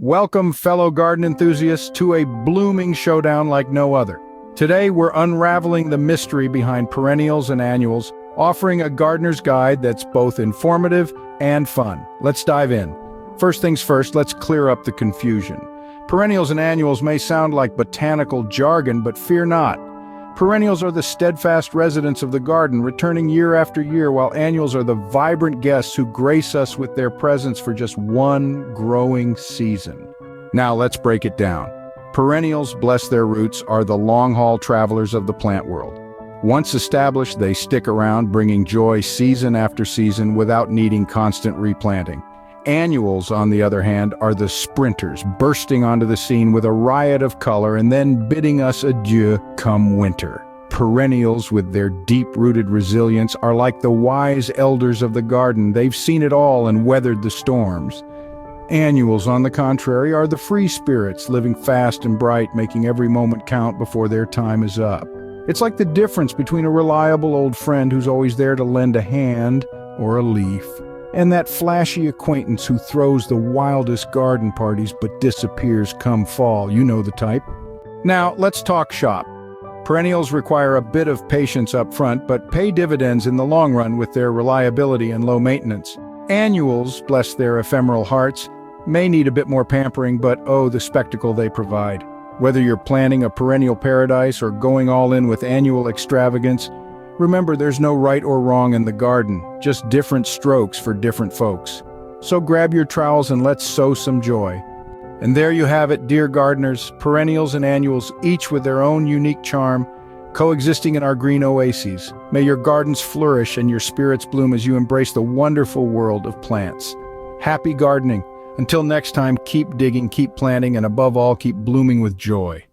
Welcome, fellow garden enthusiasts, to a blooming showdown like no other. Today, we're unraveling the mystery behind perennials and annuals, offering a gardener's guide that's both informative and fun. Let's dive in. First things first, let's clear up the confusion. Perennials and annuals may sound like botanical jargon, but fear not. Perennials are the steadfast residents of the garden, returning year after year, while annuals are the vibrant guests who grace us with their presence for just one growing season. Now let's break it down. Perennials, bless their roots, are the long-haul travelers of the plant world. Once established, they stick around, bringing joy season after season without needing constant replanting. Annuals, on the other hand, are the sprinters, bursting onto the scene with a riot of color and then bidding us adieu come winter. Perennials, with their deep-rooted resilience, are like the wise elders of the garden. They've seen it all and weathered the storms. Annuals, on the contrary, are the free spirits, living fast and bright, making every moment count before their time is up. It's like the difference between a reliable old friend who's always there to lend a hand or a leaf, and that flashy acquaintance who throws the wildest garden parties but disappears come fall. You know the type. Now, let's talk shop. Perennials require a bit of patience up front, but pay dividends in the long run with their reliability and low maintenance. Annuals, bless their ephemeral hearts, may need a bit more pampering, but oh, the spectacle they provide. Whether you're planning a perennial paradise or going all in with annual extravagance, remember, there's no right or wrong in the garden, just different strokes for different folks. So grab your trowels and let's sow some joy. And there you have it, dear gardeners, perennials and annuals, each with their own unique charm, coexisting in our green oases. May your gardens flourish and your spirits bloom as you embrace the wonderful world of plants. Happy gardening. Until next time, keep digging, keep planting, and above all, keep blooming with joy.